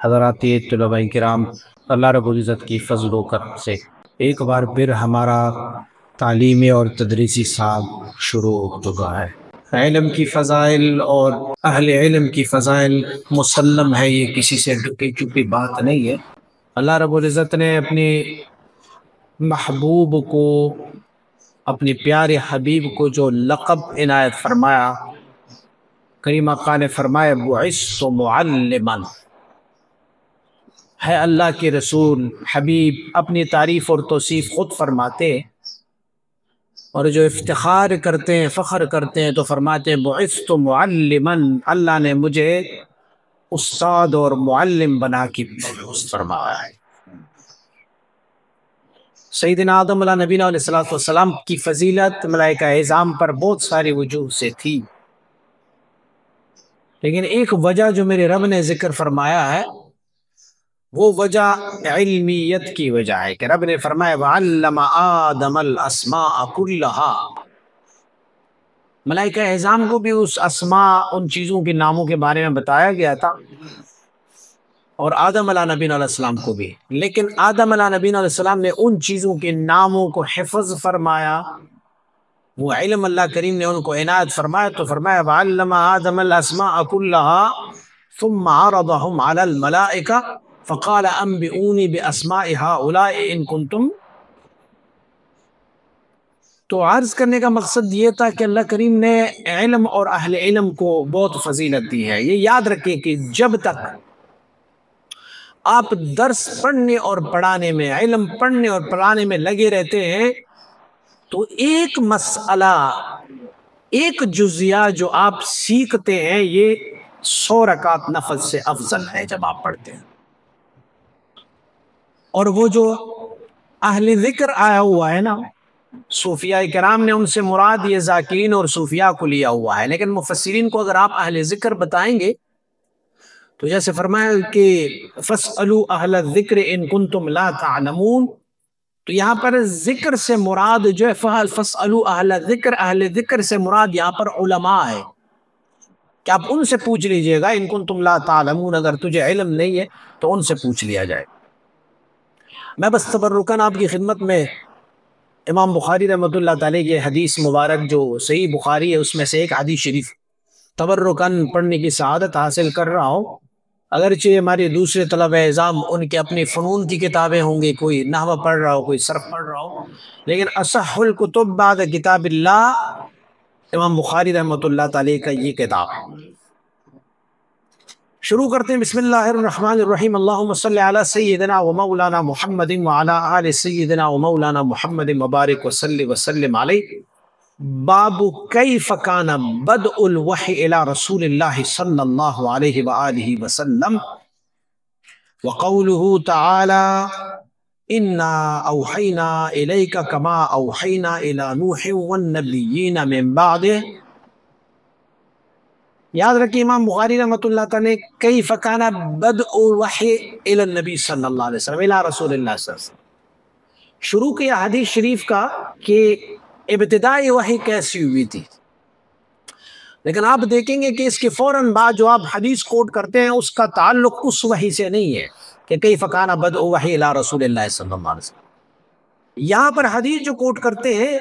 حضرات طلباء کرام، اللہ رب العزت کی فضل و کرم سے ایک بار پھر ہمارا تعلیمی اور تدریسی سال شروع ہو چکا ہے۔ علم کی فضائل اور اہل علم کی فضائل مسلم ہے، یہ کسی سے ڈکی چپی بات نہیں ہے۔ اللہ رب العزت نے اپنی محبوب کو، اپنی پیارے حبیب کو جو لقب عنایت فرمایا، کریم آقا نے فرمایا بعثت معلما، ہے اللہ کے رسول حبیب اپنی تعریف اور توصیف خود فرماتے ہیں، اور جو افتخار کرتے ہیں، فخر کرتے ہیں تو فرماتے ہیں بعثت معلما، اللہ نے مجھے استاد اور معلم بنا کے مبعوث فرمایا ہے۔ سیدنا آدم علیہ نبینا علیہ السلام کی فضیلت ملائکہ اعظام پر بہت ساری وجوہ سے تھی، لیکن ایک وجہ جو میرے رب نے ذکر فرمایا ہے وہ وجہ علمیت کی وجہ ہے کہ رب نے فرمایا وَعَلَّمَ آدَمَ الْأَسْمَاءَ كُلَّهَا، ملائکہ اعظام کو بھی اس اسماء، ان چیزوں کے ناموں کے بارے میں بتایا گیا تھا، اور آدم علیہ نبینا علیہ السلام کو بھی، لیکن آدم علیہ نبینا علیہ السلام نے ان چیزوں کے ناموں کو حفظ فرمایا، وہ علم اللہ کریم نے ان کو عنایت فرمایا، تو فرمایا وَعَلَّمَ آدَمَ الْأَسْمَاءَ كُلَّهَا ثُمَّ عَرَضَهُمْ عَلَى الْمَلَائِكَةِ فقال انبئونی باسماء هؤلاء ان کنتم۔ تو عرض کرنے کا مقصد یہ تھا کہ اللہ کریم نے علم اور اہل علم کو بہت فضیلت دی ہے۔ یہ یاد رکھیں کہ جب تک آپ درس پڑھنے اور پڑھانے میں، علم پڑھنے اور پڑھانے میں لگے رہتے ہیں تو ایک مسئلہ، ایک جزیہ جو آپ سیکھتے ہیں یہ 100 رکعت نفل سے افضل ہے جب آپ پڑھتے ہیں۔ اور وہ جو اہل ذکر آیا ہوا ہے نا، صوفیاء کرام نے ان سے مراد یہ ذاکرین اور صوفیاء کو لیا ہوا ہے، لیکن مفسرین کو اگر آپ اہل ذکر بتائیں گے تو جیسے فرمایا کہ فَاسْأَلُوا أَهْلَ الذِّكْرِ إِن كُنتُمْ لَا تَعْلَمُونَ، تو یہاں پر ذکر سے مراد جو ہے فَاسْأَلُوا أَهْلَ الذِّكْرِ، اہل ذکر سے مراد یہاں پر علماء ہے کہ آپ ان سے پوچھ لیجئے گا، ان کنتم لا تعلمون، اگر تجھے علم نہیں ہے تو ان سے پوچھ لیا جائے۔ میں بس تبرکاً آپ کی خدمت میں امام بخاری رحمۃ اللہ تعالی کی حدیث مبارک جو صحیح بخاری ہے اس میں سے ایک حدیث شریف تبرکاً پڑھنے کی سعادت حاصل کر رہا ہوں، اگرچہ ہمارے دوسرے طلبہ اعظام ان کے اپنی فنون کی کتابیں ہوں گی، کوئی نحو پڑھ رہا ہو، کوئی صرف پڑھ رہا ہو، لیکن اصح الکتب بعد کتاب اللہ امام بخاری رحمۃ اللہ تعالی کا یہ کتاب۔ شروع کرتے ہیں بسم اللہ الرحمن الرحیم، اللہم صلی علی سیدنا و مولانا محمد وعلی آل سیدنا و مولانا محمد مبارک وسلم علیہ۔ باب کیف کان بدء الوحی الی رسول اللہ صلی اللہ علیہ وآلہ وسلم، وقولہ تعالی انا اوحینا الیک کما اوحینا الی نوح والنبیین من بعدہ۔ یاد رکھیں امام بخاری رحمۃ اللہ تعالی نے کیف کان بدء الوحی الی النبی صلی اللہ علیہ وسلم الی رسول اللہ صلی اللہ علیہ وسلم، شروع کیا حدیث شریف کا کہ ابتدائی وحی کیسی ہوئی تھی، لیکن آپ دیکھیں گے کہ اس کے فوراً بعد جو آپ حدیث کوٹ کرتے ہیں اس کا تعلق اس وحی سے نہیں ہے کہ کیف کان بدء الوحی الی رسول اللہ صلی اللہ علیہ وسلم۔ یہاں پر حدیث جو کوٹ کرتے ہیں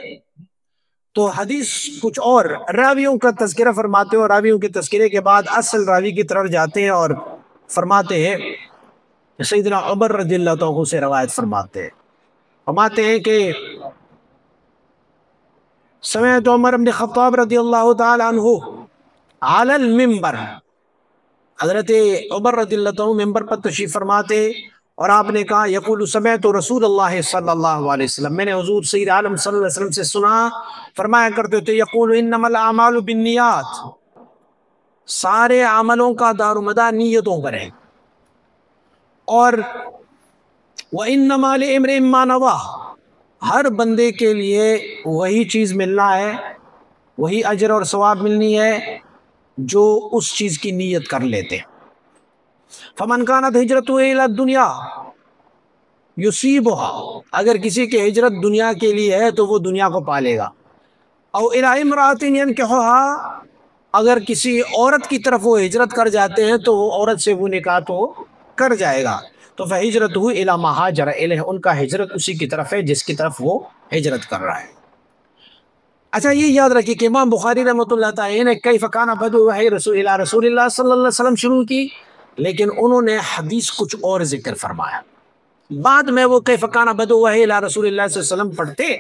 تو حدیث کچھ اور راویوں کا تذکرہ فرماتے ہیں، اور راویوں کے تذکرے کے بعد اصل راوی کی طرف جاتے ہیں اور فرماتے ہیں کہ سیدنا عمر رضی اللہ عنہ سے روایت فرماتے ہیں کہ سمعت عمر بن خطاب رضی اللہ تعالی عنہ علی المنبر، حضرت عمر رضی اللہ عنہ ممبر پر تشریف فرماتے اور آپ نے کہا یقول سمعت رسول اللہ صلی اللہ علیہ وسلم، میں نے حضور سید عالم صلی اللہ علیہ وسلم سے سنا، فرمایا کرتے تھے یقول انما الاعمال بالنیات، سارے عملوں کا دار و مدار نیتوں پر ہے، اور وانما لامرئ ما نوى، ہر بندے کے لیے وہی چیز ملنا ہے، وہی اجر اور ثواب ملنی ہے جو اس چیز کی نیت کر لیتے۔ فمن كانت ہجرتہ الی الدنیا یصیبها، اگر کسی کی ہجرت دنیا کے لیے ہے تو وہ دنیا کو پالے گا، او الی امرأۃ ینکحها، اگر کسی عورت کی طرف وہ ہجرت کر جاتے ہیں تو وہ عورت سے وہ نکاح تو کر جائے گا تو فہجرتہ الی ما ہاجر الیہ، ان کا ہجرت اسی کی طرف ہے جس کی طرف وہ ہجرت کر رہا ہے۔ اچھا یہ یاد رکھیے کہ امام بخاری رحمۃ اللہ تعالی نے کیف کان بدء وحی رسول اللہ رسول اللہ صلی اللہ علیہ وسلم شروع کی، لیکن انہوں نے حدیث کچھ اور ذکر فرمایا۔ بعد میں وہ کیف کان بدء وحی الی رسول اللہ صلی اللہ علیہ وسلم پڑھتے،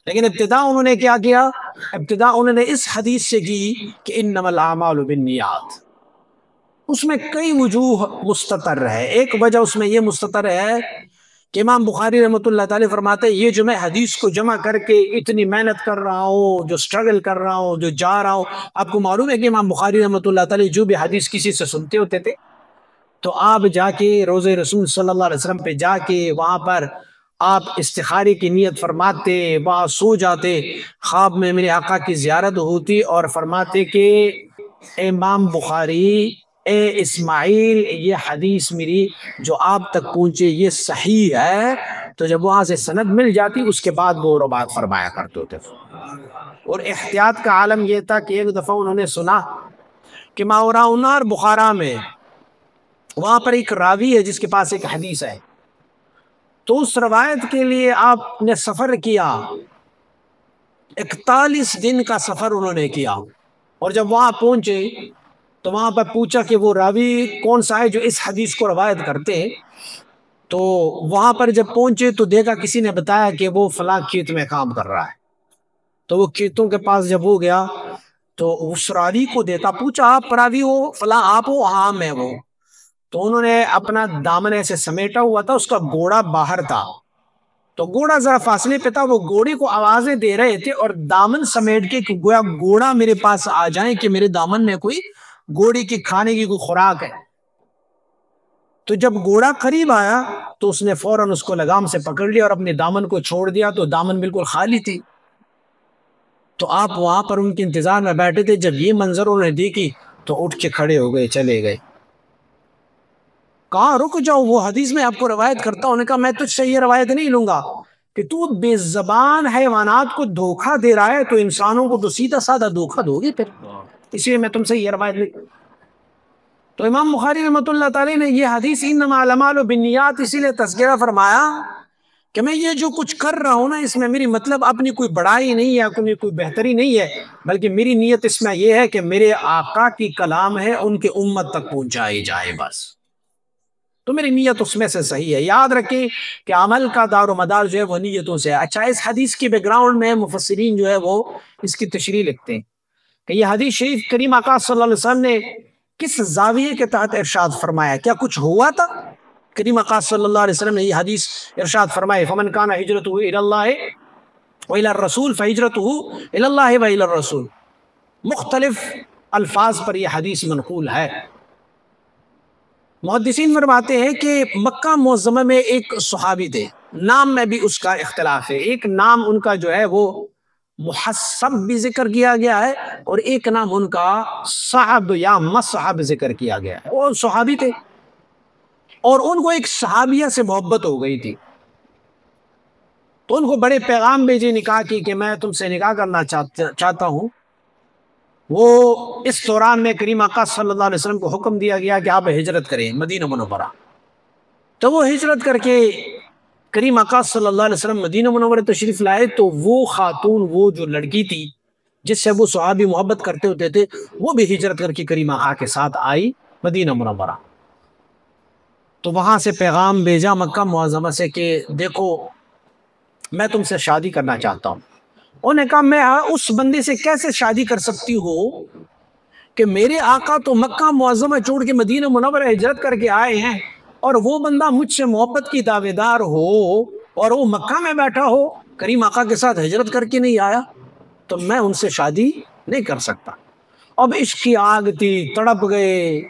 لیکن ابتدا انہوں نے کیا کیا؟ ابتدا انہوں نے اس حدیث سے کی کہ انما الاعمال بالنیات۔ اس میں کئی وجوہ مستتر ہے۔ ایک وجہ اس میں یہ مستتر ہے کہ امام بخاری رحمۃ اللہ تعالی فرماتے ہیں یہ جو میں حدیث کو جمع کر کے اتنی محنت کر رہا ہوں، جو سٹرگل کر رہا ہوں، جو جا رہا ہوں، آپ کو معلوم ہے کہ امام بخاری رحمۃ اللہ تعالی جو بھی حدیث کسی سے سنتے ہوتے تھے تو آپ جا کے روضہ رسول صلی اللہ علیہ وسلم پہ جا کے وہاں پر آپ استخارے کی نیت فرماتے، وہاں سو جاتے، خواب میں میرے آقا کی زیارت ہوتی اور فرماتے کہ امام بخاری، اے اسماعیل، یہ حدیث میری جو آپ تک پہنچے یہ صحیح ہے، تو جب وہاں سے سند مل جاتی اس کے بعد وہ بات فرمایا کرتے تھے۔ اور احتیاط کا عالم یہ تھا کہ ایک دفعہ انہوں نے سنا کہ ماوراء بخارا میں وہاں پر ایک راوی ہے جس کے پاس ایک حدیث ہے، تو اس روایت کے لیے آپ نے سفر کیا، 41 دن کا سفر انہوں نے کیا، اور جب وہاں پہنچے تو وہاں پر پوچھا کہ وہ راوی کون سا ہے جو اس حدیث کو روایت کرتے ہیں، تو وہاں پر جب پہنچے تو دیکھا کسی نے بتایا کہ وہ فلاں کھیت میں کام کر رہا ہے، تو وہ کھیتوں کے پاس جب ہو گیا تو اس راوی کو دیکھا، پوچھا آپ راوی ہو فلاں، آپ ہو؟ ہاں میں وہ۔ تو انہوں نے اپنا دامن ایسے سمیٹا ہوا تھا، اس کا گھوڑا باہر تھا، تو گھوڑا ذرا فاصلے پہ تھا، وہ گھوڑے کو آوازیں دے رہے تھے اور دامن سمیٹ کے کہ گویا گھوڑا میرے پاس آ جائے کہ میرے دامن میں کوئی گھوڑے کی کھانے کی کوئی خوراک ہے۔ تو جب گھوڑا قریب آیا تو اس نے فوراً اس کو لگام سے پکڑ لیا اور اپنے دامن کو چھوڑ دیا، تو دامن بالکل خالی تھی۔ تو آپ وہاں پر ان کے انتظار میں بیٹھے تھے، جب یہ منظر انہوں نے دیکھی تو اٹھ کے کھڑے ہو گئے، چلے گئے۔ کہاں رک جاؤ، وہ حدیث میں آپ کو روایت کرتا ہوں۔ نے کہا میں تجھ سے یہ روایت نہیں لوں گا کہ تو بے زبان حیوانات کو دھوکہ دے رہا ہے، تو انسانوں کو تو سیدھا سادہ دھوکہ دو گے، پھر اس لیے میں تم سے یہ روایت نہیں۔ تو امام بخاری رحمۃ اللہ تعالی نے یہ حدیث انما الاعمال بالنیات اسی لیے تذکرہ فرمایا کہ میں یہ جو کچھ کر رہا ہوں نا، اس میں میری مطلب اپنی کوئی بڑائی نہیں ہے، اپنی کوئی بہتری نہیں ہے، بلکہ میری نیت اس میں یہ ہے کہ میرے آقا کی کلام ہے ان کے امت تک پہنچائی جائے، بس۔ تو میری نیت اس میں سے صحیح ہے۔ یاد رکھیں کہ عمل کا دار و مدار جو ہے وہ نیتوں سے ہے۔ اچھا، اس حدیث کی بیک گراؤنڈ میں مفسرین جو ہے وہ اس کی تشریح لکھتے ہیں کہ یہ حدیث شریف کریم آقا صلی اللہ علیہ وسلم نے کس زاویے کے تحت ارشاد فرمایا؟ کیا کچھ ہوا تھا؟ کریم آقا صلی اللہ علیہ وسلم نے یہ حدیث ارشاد فرمائے فمن کان ہجرتہ الی اللہ وإلی الرسول فہجرتہ الی اللہ وإلی الرسول۔ مختلف الفاظ پر یہ حدیث منقول ہے۔ محدثین فرماتے ہیں کہ مکہ معظمہ میں ایک صحابی تھے، نام میں بھی اس کا اختلاف ہے، ایک نام ان کا جو ہے وہ محسب بھی ذکر کیا گیا ہے اور ایک نام ان کا صعب یا مصعب ذکر کیا گیا ہے۔ وہ صحابی تھے اور ان کو ایک صحابیہ سے محبت ہو گئی تھی، تو ان کو بڑے پیغام بھیجے نکاح کی کہ میں تم سے نکاح کرنا چاہتا ہوں۔ وہ اس دوران میں کریم آقا صلی اللہ علیہ وسلم کو حکم دیا گیا کہ آپ ہجرت کریں مدینہ منورہ، تو وہ ہجرت کر کے کریم آقا صلی اللہ علیہ وسلم مدینہ منورہ تشریف لائے، تو وہ خاتون، وہ جو لڑکی تھی جس سے وہ صحابی محبت کرتے ہوتے تھے، وہ بھی ہجرت کر کے کریم آقا کے ساتھ آئی مدینہ منورہ۔ تو وہاں سے پیغام بھیجا مکہ معظمہ سے کہ دیکھو میں تم سے شادی کرنا چاہتا ہوں۔ انہوں نے کہا میں اس بندے سے کیسے شادی کر سکتی ہوں کہ میرے آقا تو مکہ معظمہ چھوڑ کے مدینہ منورہ ہجرت کر کے آئے ہیں اور وہ بندہ مجھ سے محبت کی دعوے دار ہو اور وہ مکہ میں بیٹھا ہو، کریم آقا کے ساتھ ہجرت کر کے نہیں آیا، تو میں ان سے شادی نہیں کر سکتا۔ اب عشق کی آگ تھی، تڑپ گئے،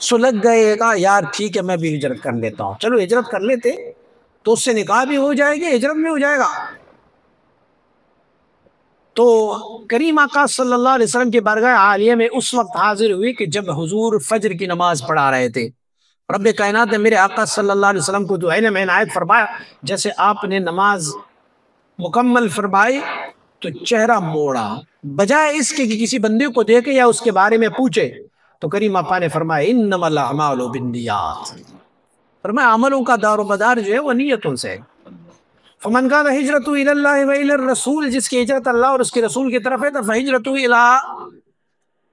سلگ گئے، کہا یار ٹھیک ہے میں بھی ہجرت کر لیتا ہوں، چلو ہجرت کر لیتے تو اس سے نکاح بھی ہو جائے گی، ہجرت بھی ہو جائے گا۔ تو کریم آقا صلی اللہ علیہ وسلم کی بارگاہ عالیہ میں اس وقت حاضر ہوئی کہ جب حضور فجر کی نماز پڑھا رہے تھے۔ رب کائنات نے میرے آقا صلی اللہ علیہ وسلم کو جو علم عنایت فرمایا، جیسے آپ نے نماز مکمل فرمائی تو چہرہ موڑا، بجائے اس کے کہ کسی بندے کو دیکھے یا اس کے بارے میں پوچھے، تو کریم آقا نے فرمایا انما الاعمال بالنیات، فرمایا عملوں کا دار و مدار جو ہے وہ نیتوں سے ہے۔ فمن کان ہجرتہ الی اللہ و الی الرسول، جس کی ہجرت اللہ اور اس کے رسول کی طرف ہے تو فہجرتہ الی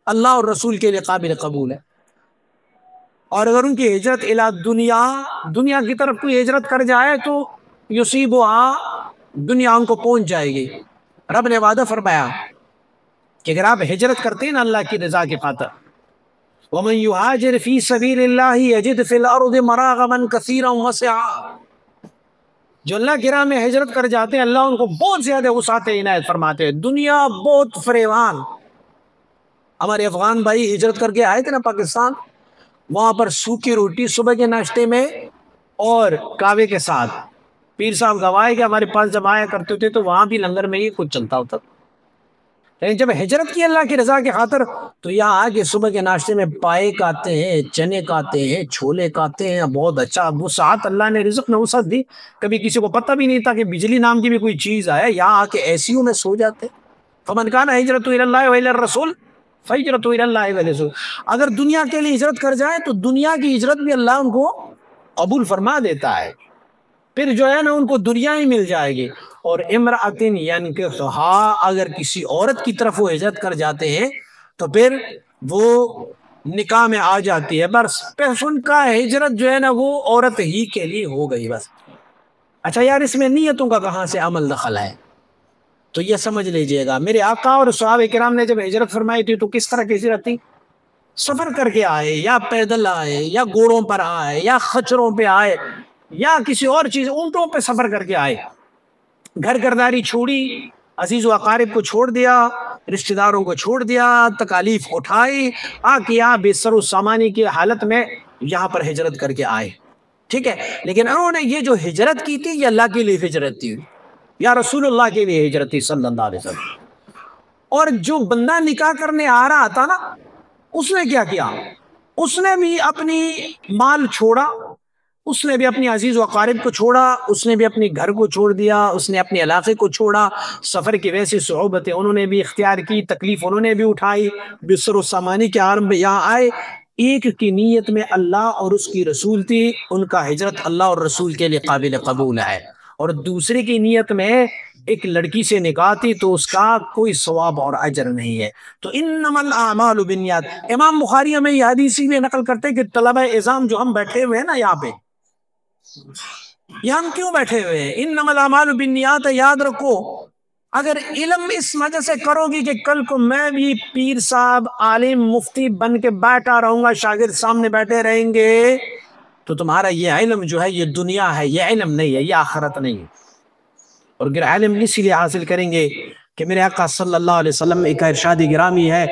اللہ اور رسول کے لیے قابل قبول ہے۔ اور اگر ان کی ہجرت الی دنیا کی طرف کوئی ہجرت کر جائے تو یصیبها، دنیا ان کو پہنچ جائے گی۔ رب نے وعدہ فرمایا کہ اگر آپ ہجرت کرتے ہیں نا اللہ کی رضا کی خاطر، وَمَن يُهَاجِرْ فِي سَبِيلِ اللَّهِ يَجِدْ فِي الْأَرْضِ مَرَاغَمًا كَثِيرًا وَسِعًا، جو اللہ کی راہ میں ہجرت کر جاتے ہیں اللہ ان کو بہت زیادہ وسعت عنایت فرماتے ہیں۔ دنیا بہت فریوان۔ ہمارے افغان بھائی ہجرت کر کے آئے تھے نا پاکستان، وہاں پر سوکھی روٹی صبح کے ناشتے میں اور کاوے کے ساتھ، پیر صاحب گواہ کہ ہمارے پاس جب آیا کرتے تھے تو وہاں بھی لنگر میں ہی کچھ چلتا ہوتا، لیکن جب ہجرت کی اللہ کی رضا کی خاطر تو یہاں آگے صبح کے ناشتے میں پائے کھاتے ہیں، چنے کھاتے ہیں، چھولے کھاتے ہیں، بہت اچھا وسعت اللہ نے رزق میں وسعت دی۔ کبھی کسی کو پتہ بھی نہیں تھا کہ بجلی نام کی بھی کوئی چیز ہے، یہاں آ کے ایسیوں میں سو جاتے۔ فمن کان ہجرتہ الی اللہ و الی الرسول فہجرتہ الی اللہ و الی الرسول، اگر دنیا کے لیے ہجرت کر جائے تو دنیا کی ہجرت بھی اللہ ان کو قبول فرما دیتا ہے، پھر جو ہے نا ان کو دنیا ہی مل جائے گی۔ اور امرأتن ینکحھا، اگر کسی عورت کی طرف وہ ہجرت کر جاتے ہیں تو پھر وہ نکاح میں آ جاتی ہے، بس پھر ان کا ہجرت جو ہے نا وہ عورت ہی کے لیے ہو گئی بس۔ اچھا یار اس میں نیتوں کا کہاں سے عمل دخل ہے؟ تو یہ سمجھ لیجئے گا، میرے آقا اور صحابہ کرام نے جب ہجرت فرمائی تھی تو کس طرح کی ہجرت تھی؟ سفر کر کے آئے، یا پیدل آئے، یا گھوڑوں پر آئے، یا خچروں پہ آئے، یا کسی اور چیز اونٹوں پہ سفر کر کے آئے، گھر گرداری چھوڑی، عزیز و اقارب کو چھوڑ دیا، رشتہ داروں کو چھوڑ دیا، تکالیف اٹھائی، کیا بے سر و سامانی کی حالت میں یہاں پر ہجرت کر کے آئے، ٹھیک ہے۔ لیکن انہوں نے یہ جو ہجرت کی تھی یہ اللہ کے لیے ہجرت تھی، یا رسول اللہ کے لیے ہجرت تھی صلی اللہ علیہ وسلم۔ اور جو بندہ نکاح کرنے آ رہا تھا نا، اس نے کیا کیا؟ اس نے بھی اپنی مال چھوڑا، اس نے بھی اپنی عزیز و اقارب کو چھوڑا، اس نے بھی اپنی گھر کو چھوڑ دیا، اس نے اپنے علاقے کو چھوڑا، سفر کی ویسی صعوبتیں انہوں نے بھی اختیار کی، تکلیف انہوں نے بھی اٹھائی، بسر و سامانی کے عالم میں یہاں آئے۔ ایک کی نیت میں اللہ اور اس کی رسول تھی، ان کا ہجرت اللہ اور رسول کے لیے قابل قبول ہے، اور دوسرے کی نیت میں ایک لڑکی سے نکاح تھی تو اس کا کوئی ثواب اور اجر نہیں ہے۔ تو انما الاعمال بالنیات، امام بخاری ہمیں یہ حدیث میں نقل کرتے ہیں کہ طلبہ اعظام جو ہم بیٹھے ہوئے ہیں نا یہاں پہ، یہ ہم کیوں بیٹھے ہوئے ہیں؟ انما الاعمال بالنیات، یاد رکھو اگر علم اس وجہ سے کرو گی کہ کل کو میں بھی پیر صاحب عالم مفتی بن کے بیٹھا رہوں گا، شاگرد سامنے بیٹھے رہیں گے، تو تمہارا یہ علم جو ہے یہ دنیا ہے، یہ علم نہیں ہے، یہ آخرت نہیں ہے۔ اور اگر علم اسی لیے حاصل کریں گے کہ میرے آقا صلی اللہ علیہ وسلم ایک ارشاد گرامی ہے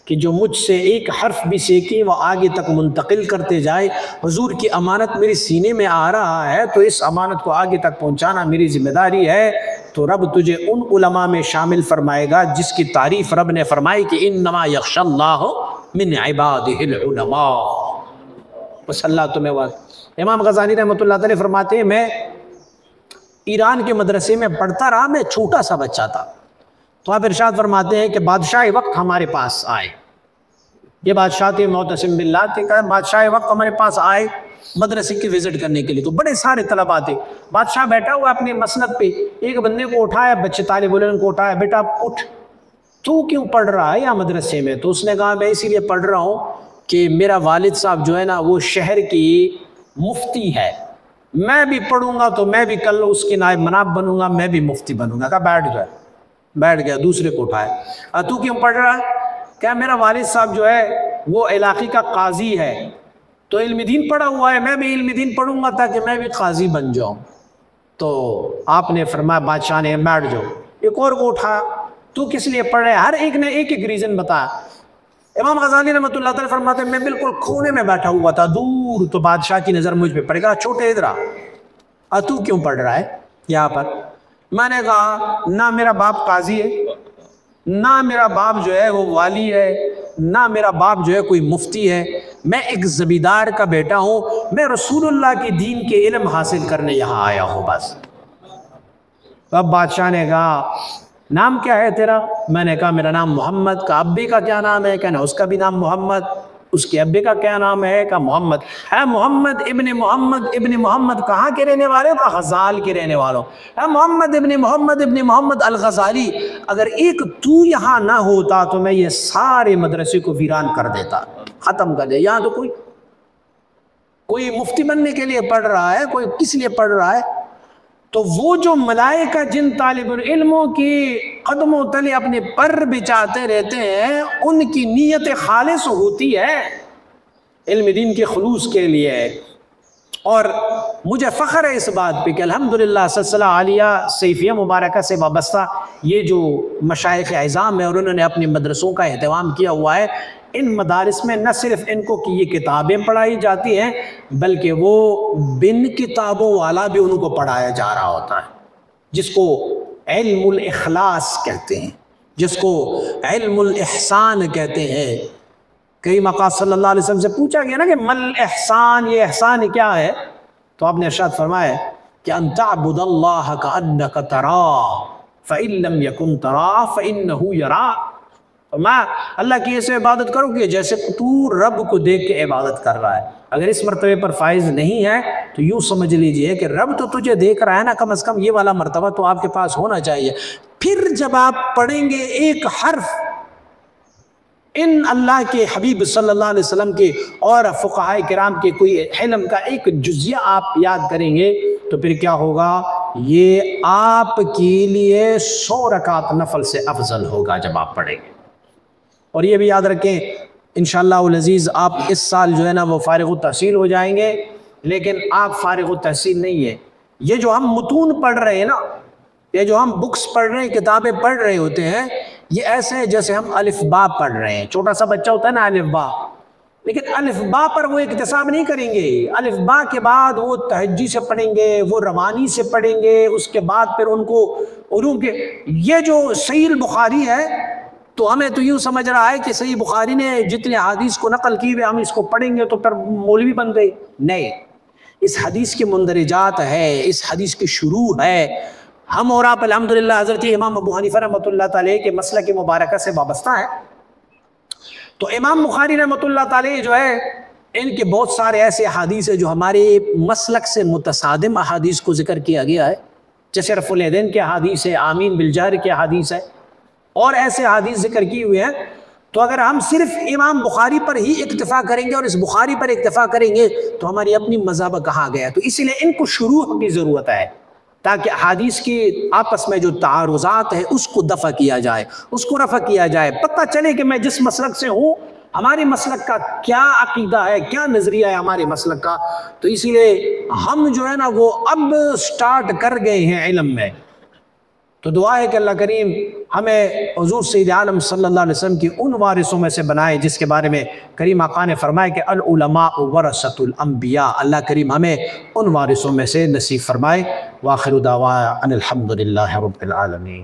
کہ جو مجھ سے ایک حرف بھی سیکھے وہ آگے تک منتقل کرتے جائے، حضور کی امانت میرے سینے میں آ رہا ہے تو اس امانت کو آگے تک پہنچانا میری ذمہ داری ہے، تو رب تجھے ان علماء میں شامل فرمائے گا جس کی تعریف رب نے فرمائی کہ انما یخشی اللہ من عبادہ العلماء۔ بس اللہ تمہیں واضح۔ امام غزالی رحمۃ اللہ علیہ فرماتے ہیں میں ایران کے مدرسے میں پڑھتا رہا، میں چھوٹا سا بچہ تھا، تو آپ ارشاد فرماتے ہیں کہ بادشاہ وقت ہمارے پاس آئے، یہ بادشاہ تھے معتصم باللہ تھے، کہ بادشاہ وقت ہمارے پاس آئے مدرسے کی وزٹ کرنے کے لیے، تو بڑے سارے طلباء تھے، بادشاہ بیٹھا ہوا اپنے مسند پہ، ایک بندے کو اٹھایا، بچے طالب علم کو اٹھایا، بیٹا اٹھ، تو کیوں پڑھ رہا ہے یہاں مدرسے میں؟ تو اس نے کہا میں اسی لیے پڑھ رہا ہوں کہ میرا والد صاحب جو ہے نا وہ شہر کی مفتی ہے، میں بھی پڑھوں گا تو میں بھی کل اس کے نائب مناب بنوں گا، میں بھی مفتی بنوں گا۔ کہا بیٹھ گیا، دوسرے کو اٹھایا، تو کیوں پڑھ رہا ہے؟ کہا میرا والد صاحب جو ہے وہ علاقے کا قاضی ہے، تو علم دین پڑھا ہوا ہے، میں بھی علم دین پڑھوں گا تاکہ میں بھی قاضی بن جاؤں۔ تو آپ نے فرمایا، بادشاہ نے بیٹھ جاؤ، ایک اور کو اٹھایا، تو کس لیے پڑھ رہے؟ ہر ایک نے ایک ایک ریزن بتایا۔ امام غزالی رحمۃ اللہ تعالی فرماتے ہیں میں بالکل کونے میں بیٹھا ہوا تھا دور، تو بادشاہ کی نظر مجھ پہ پڑے گا، چھوٹے ادھر آ، تو کیوں پڑھ رہا ہے یہاں پر؟ میں نے کہا نہ میرا باپ قاضی ہے، نہ میرا باپ جو ہے وہ والی ہے، نہ میرا باپ جو ہے کوئی مفتی ہے، میں ایک زمیندار کا بیٹا ہوں، میں رسول اللہ کے دین کے علم حاصل کرنے یہاں آیا ہوں بس۔ اب بادشاہ نے کہا نام کیا ہے تیرا؟ میں نے کہا میرا نام محمد۔ کا ابی کا کیا نام ہے؟ کہنا اس کا بھی نام محمد۔ اس کے ابے کا کیا نام ہے؟ کہا محمد. ہے محمد ابن محمد کہاں کے رہنے والے ہو؟ کہا غزال کے رہنے والوں. ہے محمد ابن محمد الغزالی، اگر ایک تو یہاں نہ ہوتا تو میں یہ سارے مدرسے کو ویران کر دیتا، ختم کر دے. یہاں تو کوئی مفتی بننے کے لیے پڑھ رہا ہے، کوئی کس لیے پڑھ رہا ہے. تو وہ جو ملائکہ جن طالب العلموں کی قدموں تلے اپنے پر بچاتے رہتے ہیں، ان کی نیت خالص ہوتی ہے علم دین کے خلوص کے لیے. اور مجھے فخر ہے اس بات پہ کہ الحمدللہ سلسلہ عالیہ سیفیہ مبارکہ سے وابستہ یہ جو مشائخ اعظام ہیں اور انہوں نے اپنے مدرسوں کا اہتمام کیا ہوا ہے، ان مدارس میں نہ صرف ان کو کہ یہ کتابیں پڑھائی جاتی ہیں، بلکہ وہ بن کتابوں والا بھی ان کو پڑھایا جا رہا ہوتا ہے، جس کو علم الاخلاص کہتے ہیں، جس کو علم الاحسان کہتے ہیں. کئی مقام صلی اللہ علیہ وسلم سے پوچھا گیا نا کہ مل احسان، یہ احسان کیا ہے؟ تو آپ نے ارشاد فرمایا کہ ان تعبد اللہ کأنک تراہ فإن لم یکن تراہ فإنہ یراک. میں اللہ کی ایسے عبادت کرو کہ جیسے تو رب کو دیکھ کے عبادت کر رہا ہے. اگر اس مرتبے پر فائز نہیں ہے تو یوں سمجھ لیجئے کہ رب تو تجھے دیکھ رہا ہے نا، کم از کم یہ والا مرتبہ تو آپ کے پاس ہونا چاہیے. پھر جب آپ پڑھیں گے ایک حرف ان اللہ کے حبیب صلی اللہ علیہ وسلم کے اور فقہائے کرام کے کوئی علم کا ایک جزیہ آپ یاد کریں گے تو پھر کیا ہوگا؟ یہ آپ کے لیے 100 رکعت نفل سے افضل ہوگا جب آپ پڑھیں گے. اور یہ بھی یاد رکھیں انشاءاللہ العزیز آپ اس سال جو ہے نا وہ فارغ التحصیل ہو جائیں گے، لیکن آپ فارغ التحصیل نہیں ہے. یہ جو ہم متون پڑھ رہے ہیں نا، یہ جو ہم بکس پڑھ رہے ہیں، کتابیں پڑھ رہے ہوتے ہیں، یہ ایسے ہیں جیسے ہم الف با پڑھ رہے ہیں. چھوٹا سا بچہ ہوتا ہے نا الف با، لیکن الف با پر وہ اکتساب نہیں کریں گے. الف با کے بعد وہ تہجی سے پڑھیں گے، وہ روانی سے پڑھیں گے، اس کے بعد پھر ان کو علوم کے. یہ جو صحیح البخاری ہے تو ہمیں تو یوں سمجھ رہا ہے کہ صحیح بخاری نے جتنے حدیث کو نقل کی ہوئے ہم اس کو پڑھیں گے تو پھر مولوی بن گئے. نہیں، اس حدیث کے مندرجات ہے، اس حدیث کی شروع ہے. ہم اور آپ الحمدللہ حضرت امام ابو حنیفہ رحمۃ اللہ تعالی کے مسلک مبارکہ سے وابستہ ہیں. تو امام بخاری رحمۃ اللہ تعالی جو ہے ان کے بہت سارے ایسے احادیث ہیں جو ہمارے مسلک سے متصادم احادیث کو ذکر کیا گیا ہے، جیسے رفع الیدین کے احادیث ہے، آمین بالجہر کے احادیث ہے، اور ایسے حدیث ذکر کی ہوئے ہیں. تو اگر ہم صرف امام بخاری پر ہی اکتفا کریں گے اور اس بخاری پر اکتفا کریں گے تو ہماری اپنی مذہب کہاں گیا. تو اسی لیے ان کو شروع کی ضرورت ہے تاکہ حدیث کی آپس میں جو تعارضات ہے اس کو دفع کیا جائے، اس کو رفع کیا جائے. پتہ چلے کہ میں جس مسلک سے ہوں ہمارے مسلک کا کیا عقیدہ ہے، کیا نظریہ ہے ہمارے مسلک کا. تو اسی لیے ہم جو ہے نا وہ اب سٹارٹ کر گئے ہیں علم میں. تو دعا ہے کہ اللہ کریم ہمیں حضور سید عالم صلی اللہ علیہ وسلم کی ان وارثوں میں سے بنائے جس کے بارے میں کریم آقا نے فرمائے کہ العلماء ورثۃ الانبیاء. اللہ کریم ہمیں ان وارثوں میں سے نصیب فرمائے. وآخر دعوانا ان الحمد للہ رب العالمین.